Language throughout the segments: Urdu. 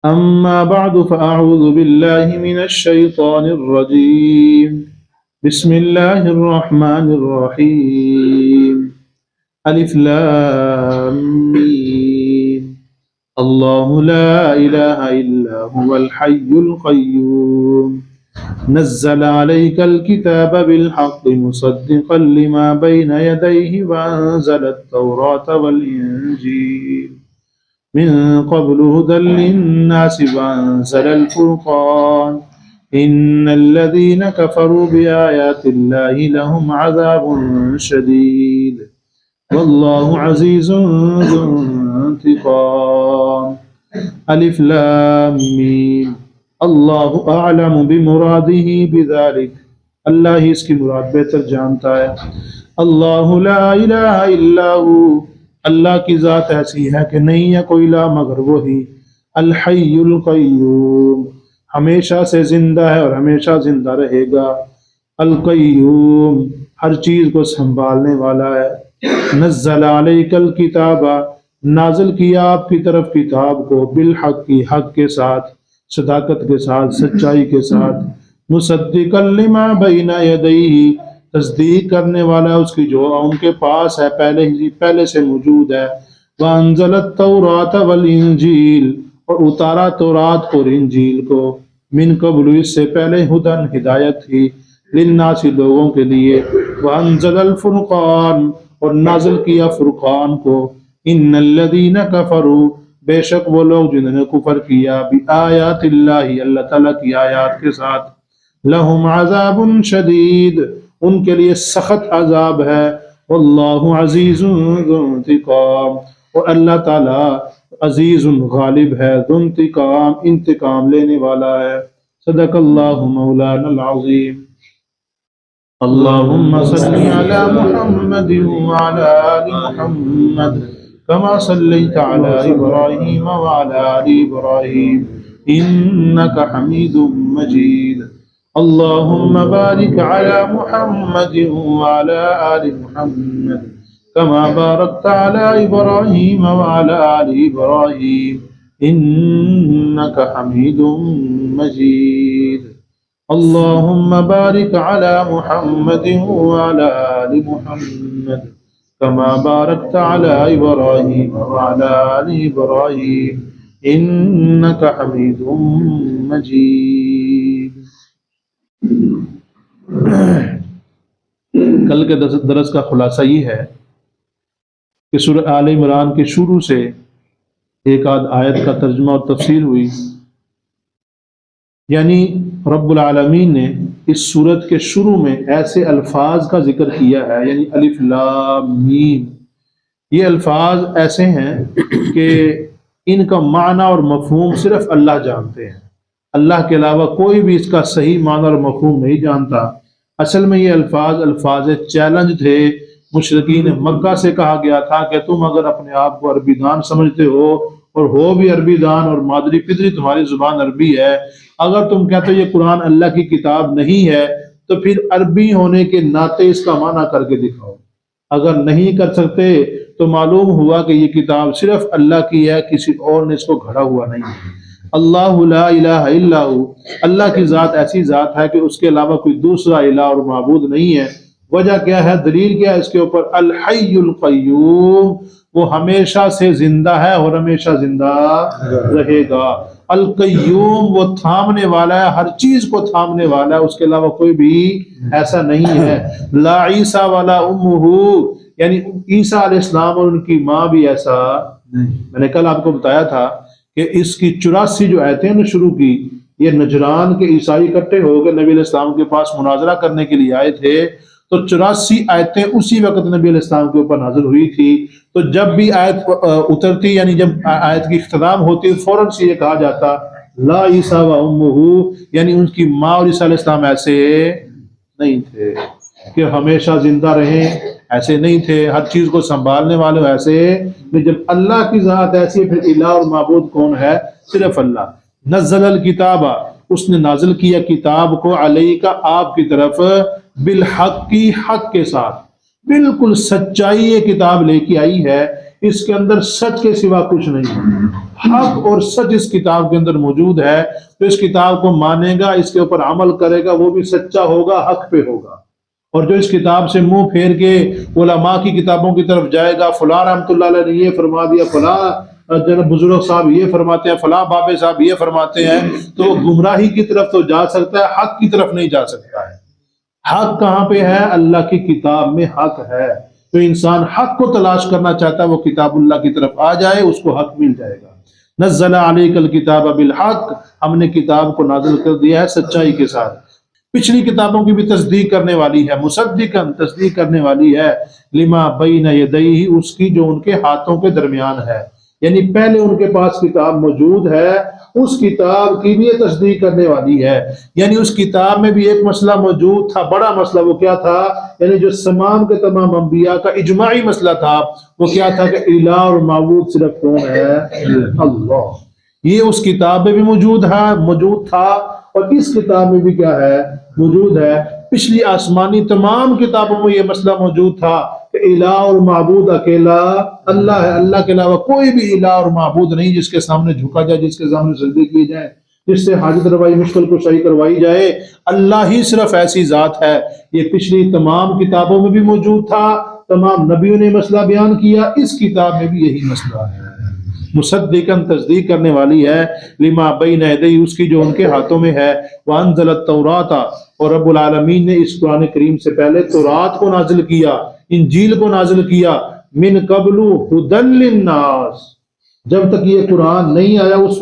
أما بعد فأعوذ بالله من الشيطان الرجيم بسم الله الرحمن الرحيم ألف لام ميم الله لا إله إلا هو الحي القيوم نزل عليك الكتاب بالحق مصدقا لما بين يديه وأنزل التوراة والإنجيل من قبل هدى للناس وأنزل الفرقان إن الذين كفروا بآيات الله لهم عذاب شديد والله عزيز ذو انتقام ألف لام ميم اللہ اعلم بمراده بذلك، اللہ ہی اس کی مراد بہتر جانتا ہے۔ اللہ لا الہ الا ہو، اللہ کی ذات ایسی ہے کہ نہیں ہے کوئی الہ مگر وہی۔ الحی القیوم، ہمیشہ سے زندہ ہے اور ہمیشہ زندہ رہے گا۔ القیوم، ہر چیز کو سنبھالنے والا ہے۔ نزل علیک الکتاب، نازل کیا آپ کی طرف کتاب کو، بالحق کی حق کے ساتھ، صداقت کے ساتھ، سچائی کے ساتھ۔ مصدقا لما بین یدیہ، تصدیق کرنے والا اس کی جو ان کے پاس ہے، پہلے سے موجود ہے۔ وانزل التوراۃ والانجیل، اور اتارا تورات اور انجیل کو، من قبل اس سے پہلے، ہدن ہدایت تھی، للناس لوگوں کے لیے۔ وانزل الفرقان، اور نازل کیا فرقان کو۔ ان الذین کفروا، بے شک وہ لوگ جنہوں نے کفر کیا، بآیات اللہ، اللہ تعالیٰ کی آیات کے ساتھ، لہم عذاب شدید، ان کے لیے سخت عذاب ہے۔ واللہ عزیز ذو انتقام، اور اللہ تعالیٰ عزیز غالب ہے، ذو انتقام، انتقام لینے والا ہے۔ صدق اللہ مولانا العظیم۔ اللہم صلی علی محمد وعلی آل محمد كما صليت على إبراهيم وعلى آل إبراهيم إنك حميد مجيد اللهم بارك على محمد وعلى آل محمد كما باركت على إبراهيم وعلى آل إبراهيم إنك حميد مجيد اللهم بارك على محمد وعلى آل محمد كما باركت على إبراهيم وعلى آل إبراهيم إنك حميد مجيد۔ کل کے درس کا خلاصہ یہ ہے کہ سورہ آل عمران کے شروع سے ایک آدھ آیت کا ترجمہ اور تفسیر ہوئی، یعنی رب العالمین نے اس سورت کے شروع میں ایسے الفاظ کا ذکر کیا ہے، یعنی الف لام میم، یہ الفاظ ایسے ہیں کہ ان کا معنی اور مفہوم صرف اللہ جانتے ہیں، اللہ کے علاوہ کوئی بھی اس کا صحیح معنی اور مفہوم نہیں جانتا۔ اصل میں یہ الفاظ چیلنج تھے، مشرکین مکہ سے کہا گیا تھا کہ تم اگر اپنے آپ کو عربی دان سمجھتے ہو اور ہو بھی عربی دان اور مادری پدری تمہاری زبان عربی ہے، اگر تم کہتے ہو یہ قرآن اللہ کی کتاب نہیں ہے تو پھر عربی ہونے کے ناطے اس کا معنی کر کے دکھاؤ۔ اگر نہیں کر سکتے تو معلوم ہوا کہ یہ کتاب صرف اللہ کی ہے، کسی اور نے اس کو گھڑا ہوا نہیں ہے۔ اللہ لا الہ الا ہو، اللہ کی ذات ایسی ذات ہے کہ اس کے علاوہ کوئی دوسرا الہ اور معبود نہیں ہے۔ وجہ کیا ہے، دلیل کیا ہے اس کے اوپر؟ الحی القیوم، وہ ہمیشہ سے زندہ ہے اور ہمیشہ زندہ رہے گا۔ القیوم، وہ تھامنے والا ہے، ہر چیز کو تھامنے والا ہے، اس کے علاوہ کوئی بھی ایسا نہیں ہے۔ لا عیسیٰ ولا امہ، یعنی عیسیٰ علیہ السلام اور ان کی ماں بھی ایسا نہیں۔ میں نے کل آپ کو بتایا تھا کہ اس کی 84 جو آیتیں نے شروع کی، یہ نجران کے عیسائی اکٹھے ہو کے نبی علیہ السلام کے پاس مناظرہ کرنے کے لیے آئے تھے، تو 84 آیتیں اسی وقت نبی علیہ السلام کے اوپر نازل ہوئی تھی۔ تو جب بھی آیت اترتی، یعنی جب آیت کی اختتام ہوتی، فوراً سے یہ کہا جاتا لا عیسیٰ و امہ، یعنی ان کی ماں اور عیسیٰ علیہ السلام ایسے نہیں تھے کہ ہمیشہ زندہ رہیں، ایسے نہیں تھے، ہر چیز کو سنبھالنے والے ایسے۔ جب اللہ کی ذات ایسی ہے، پھر الہ اور معبود کون ہے؟ صرف اللہ۔ نزل الکتاب، اس نے نازل کیا کتاب کو، علیکا، آپ کی طرف، بالحق کی، حق کے ساتھ، بالکل سچائی یہ کتاب لے کے آئی ہے۔ اس کے اندر سچ کے سوا کچھ نہیں، حق اور سچ اس کتاب کے اندر موجود ہے، تو اس کتاب کو مانے گا، اس کے اوپر عمل کرے گا، وہ بھی سچا ہوگا، حق پہ ہوگا۔ اور جو اس کتاب سے منہ پھیر کے علماء کی کتابوں کی طرف جائے گا، فلاں رحمۃ اللہ علیہ نے یہ فرما دیا، فلاں جناب بزرگ صاحب یہ فرماتے ہیں، فلاں بابے صاحب یہ فرماتے ہیں، تو وہ گمراہی کی طرف تو جا سکتا ہے، حق کی طرف نہیں جا سکتا ہے۔ حق کہاں پہ ہے؟ اللہ کی کتاب میں حق ہے۔ تو انسان حق کو تلاش کرنا چاہتا ہے، وہ کتاب اللہ کی طرف آ جائے، اس کو حق مل جائے گا۔ نزل علیک الکتاب بالحق، ہم نے کتاب کو نازل کر دیا ہے سچائی کے ساتھ۔ پچھلی کتابوں کی بھی تصدیق کرنے والی ہے، مصدقاً تصدیق کرنے والی ہے، لما بین یدیہ، اس کی جو ان کے ہاتھوں کے درمیان ہے، یعنی پہلے ان کے پاس کتاب موجود ہے، اس کتاب کی بھی یہ تصدیق کرنے والی ہے۔ یعنی اس کتاب میں بھی ایک مسئلہ موجود تھا، بڑا مسئلہ، وہ کیا تھا؟ یعنی جو تمام کے تمام انبیاء کا اجماعی مسئلہ تھا، وہ کیا تھا کہ الہ اور معبود صرف کون ہے؟ اللہ۔ یہ اس کتاب میں بھی موجود تھا، اور اس کتاب میں بھی کیا ہے؟ موجود ہے۔ پچھلی آسمانی تمام کتابوں میں یہ مسئلہ موجود تھا کہ الہ اور معبود اکیلا اللہ ہے، اللہ کے علاوہ کوئی بھی الہ اور معبود نہیں جس کے سامنے جھکا جائے، جس کے سامنے سجدے کیے جائیں، جس سے حاجت روائی مشکل کشائی کروائی جائے، اللہ ہی صرف ایسی ذات ہے۔ یہ پچھلی تمام کتابوں میں بھی موجود تھا، تمام نبیوں نے مسئلہ بیان کیا، اس کتاب میں بھی یہی مسئلہ ہے۔ مصدقاً تصدیق کرنے والی ہے، لما بین یدیہ، اس کی جو ان کے ہاتھوں میں ہے، وانزل التوراۃ، اور رب العالمین نے اس قرآن کریم سے پہلے تورات کو نازل کیا، انجیل کو نازل کیا، من قبل ھدی للناس، جب تک یہ قرآن نہیں آیا اس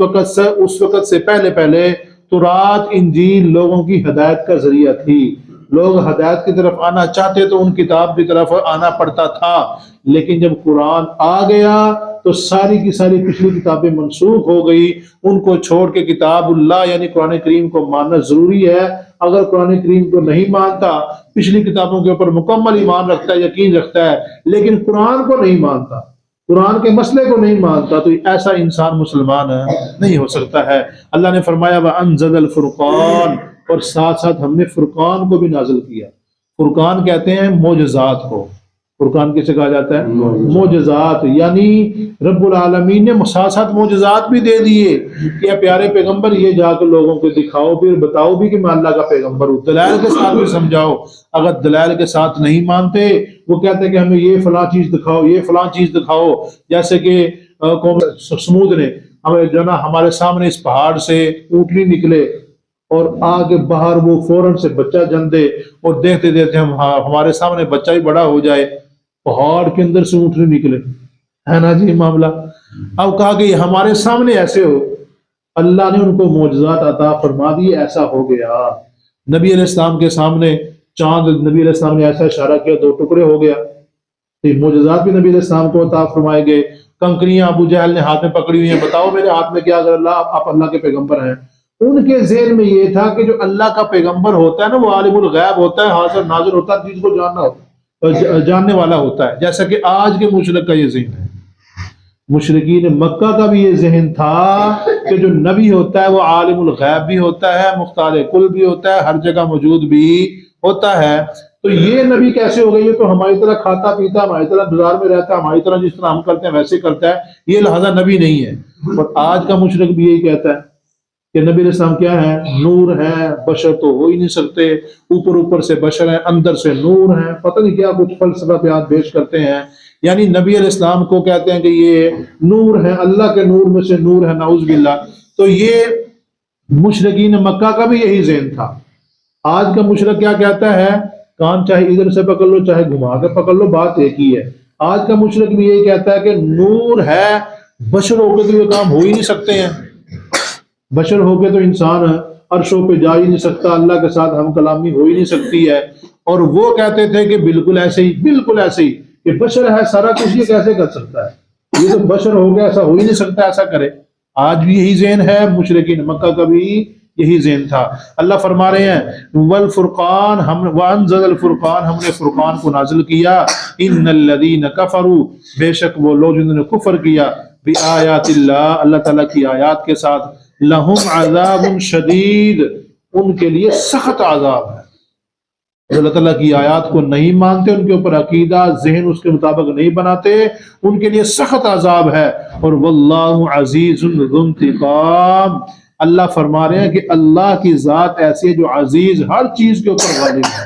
وقت سے پہلے تورات انجیل لوگوں کی ہدایت کا ذریعہ تھی۔ لوگ ہدایت کی طرف آنا چاہتے تو ان کتاب کی طرف آنا پڑتا تھا، لیکن جب قرآن آ گیا تو ساری کی ساری پچھلی کتابیں منسوخ ہو گئی، ان کو چھوڑ کے کتاب اللہ یعنی قرآن کریم کو ماننا ضروری ہے۔ اگر قرآن کریم کو نہیں مانتا، پچھلی کتابوں کے اوپر مکمل ایمان رکھتا ہے، یقین رکھتا ہے، لیکن قرآن کو نہیں مانتا، قرآن کے مسئلے کو نہیں مانتا، تو ایسا انسان مسلمان نہیں ہو سکتا ہے۔ اللہ نے فرمایا وَأَنزَلَ الْفُرْقَانَ، اور ساتھ ساتھ ہم نے فرقان کو بھی نازل کیا۔ فرقان کہتے ہیں معجزات کو۔ فرقان کسے کہا جاتا ہے؟ معجزات، یعنی رب العالمین نے ساتھ معجزات بھی دے دیے کہ اے پیارے پیغمبر یہ جا کے لوگوں کو دکھاؤ، پھر بتاؤ بھی کہ میں اللہ کا پیغمبر ہوں، دلائل کے ساتھ بھی سمجھاؤ۔ اگر دلائل کے ساتھ نہیں مانتے، وہ کہتے ہیں کہ ہمیں یہ فلاں چیز دکھاؤ، یہ فلاں چیز دکھاؤ، جیسے کہ قوم سمود نے ہمیں جو نا ہمارے سامنے اس پہاڑ سے اونٹنی نکلے اور آگے باہر وہ فوراً سے بچہ جن دے، اور دیکھتے دیکھتے ہمارے سامنے بچہ ہی بڑا ہو جائے، پہاڑ کے اندر سے اونٹنی نکلے، ہے نا جی معاملہ۔ اب کہا کہ یہ ہمارے سامنے ایسے ہو، اللہ نے ان کو معجزات عطا فرما دیے، ایسا ہو گیا۔ نبی علیہ السلام کے سامنے چاند، نبی علیہ السلام نے ایسا اشارہ کیا، 2 ٹکڑے ہو گیا۔ یہ معجزات بھی نبی علیہ السلام کو عطا فرمائے گئے۔ کنکریاں ابو جہل نے ہاتھ میں پکڑی ہوئی ہیں، بتاؤ میرے ہاتھ میں کیا، اگر آپ اللہ کے پیغمبر ہیں۔ ان کے ذہن میں یہ تھا کہ جو اللہ کا پیغمبر ہوتا ہے نا، وہ عالم الغیب ہوتا ہے، حاضر ناظر ہوتا ہے، چیز کو جاننے والا ہوتا ہے، جیسا کہ آج کے مشرک کا یہ ذہن ہے۔ مشرکین مکہ کا بھی یہ ذہن تھا کہ جو نبی ہوتا ہے وہ عالم الغیب بھی ہوتا ہے، مختار کل بھی ہوتا ہے، ہر جگہ موجود بھی ہوتا ہے۔ تو یہ نبی کیسے ہو گئی ہے؟ تو ہماری طرح کھاتا پیتا، ہماری طرح بازار میں رہتا ہے، ہماری طرح جس طرح ہم کرتے ہیں ویسے کرتا ہے، یہ لہذا نبی نہیں ہے۔ اور آج کا مشرک بھی یہی کہتا ہے کہ نبی علیہ السلام کیا ہے؟ نور ہے، بشر تو ہو ہی نہیں سکتے، اوپر سے بشر ہیں، اندر سے نور ہیں، پتہ نہیں کیا کچھ فلسفہ بیان پیش کرتے ہیں۔ یعنی نبی علیہ السلام کو کہتے ہیں کہ یہ نور ہے، اللہ کے نور میں سے نور ہے، نعوذ باللہ۔ تو یہ مشرکین مکہ کا بھی یہی ذہن تھا۔ آج کا مشرک کیا کہتا ہے؟ کان چاہے ادھر سے پکڑ لو، چاہے گھما کے پکڑ لو، بات ایک ہی ہے۔ آج کا مشرک بھی یہی کہتا ہے کہ نور ہے، بشر ہو کے تو یہ کام ہو ہی نہیں سکتے ہیں، بشر ہو کے تو انسان عرشوں پہ جا ہی نہیں سکتا، اللہ کے ساتھ ہم کلامی ہو ہی نہیں سکتی ہے۔ اور وہ کہتے تھے کہ بالکل ایسے ہی کہ بشر ہے سارا کچھ، یہ کیسے کر سکتا ہے، یہ تو بشر ہو گیا، ایسا ہو ہی نہیں سکتا ایسا کرے۔ آج بھی یہی ذہن ہے، مشرکین مکہ کا بھی یہی ذہن تھا۔ اللہ فرما رہے ہیں والفرقان، وانزل الفرقان، ہم نے فرقان کو نازل کیا، ان الذین کفروا، بے شک وہ لوگ جنہوں نے کفر کیا، بآیات اللہ، اللہ تعالیٰ کی آیات کے ساتھ، لہم عذاب شدید، ان کے لیے سخت عذاب ہے۔ اللہ تعالیٰ کی آیات کو نہیں مانتے، ان کے اوپر عقیدہ ذہن اس کے مطابق نہیں بناتے، ان کے لیے سخت عذاب ہے۔ اور واللہ عزیز ذو انتقام، اللہ فرما رہے ہیں کہ اللہ کی ذات ایسی ہے جو عزیز، ہر چیز کے اوپر غالب ہے،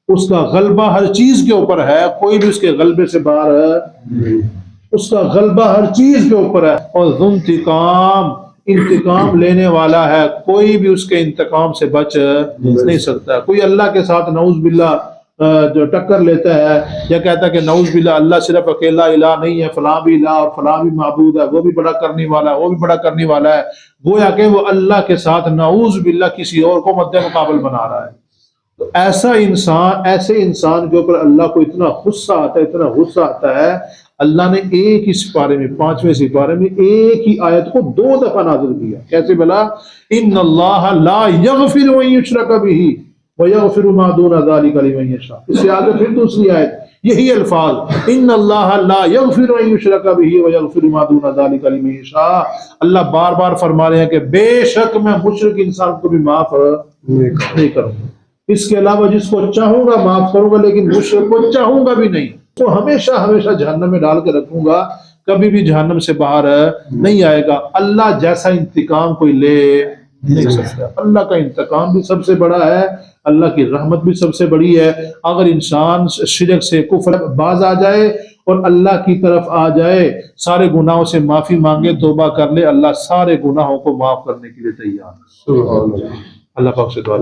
اس کا غلبہ ہر چیز کے اوپر ہے، کوئی بھی اس کے غلبے سے باہر ہے، اس کا غلبہ ہر چیز کے اوپر ہے۔ اور ذو انتقام، انتقام لینے والا ہے، کوئی بھی اس کے انتقام سے بچ نہیں سکتا۔ کوئی اللہ کے ساتھ نعوذ باللہ جو ٹکر لیتا ہے یا کہتا ہے کہ نعوذ باللہ اللہ صرف اکیلا الہ نہیں ہے، فلاں بھی الہ اور فلاں بھی معبود ہے، وہ بھی بڑا کرنے والا ہے، وہ بھی بڑا کرنے والا ہے، گویا کہ وہ اللہ کے ساتھ نعوذ باللہ کسی اور کو مد مقابل بنا رہا ہے۔ تو ایسے انسان کے اوپر اللہ کو اتنا غصہ آتا ہے، اتنا غصہ آتا ہے، اللہ نے ایک ہی سپارے میں، 5ویں سپارے میں ایک ہی آیت کو 2 دفعہ نازل کیا۔ کیسے بلا؟ ان اللہ لا یغفر ان یشرک بہ ویغفر ما دون ذلک لمن یشاء۔ اس سے آگے پھر دوسری آیت یہی الفاظ، ان اللہ لا یغفر ان یشرک بہ ویغفر ما دون ذلک لمن یشاء۔ اللہ بار بار فرما رہے ہیں کہ بے شک میں مشرک انسان کو بھی معاف نہیں کروں گا، اس کے علاوہ جس کو چاہوں گا معاف کروں گا، لیکن مشرک کو چاہوں گا بھی نہیں، تو ہمیشہ ہمیشہ جہنم میں ڈال کے رکھوں گا، کبھی بھی جہنم سے باہر نہیں آئے گا۔ اللہ جیسا انتقام کوئی لے نہیں سکتا۔ اللہ کا انتقام بھی سب سے بڑا ہے، اللہ کی رحمت بھی سب سے بڑی ہے۔ اگر انسان شرک سے، کفر باز آ جائے اور اللہ کی طرف آ جائے، سارے گناہوں سے معافی مانگے، توبہ کر لے، اللہ سارے گناہوں کو معاف کرنے کے لیے تیار ہے۔ اللہ پاک سے دعا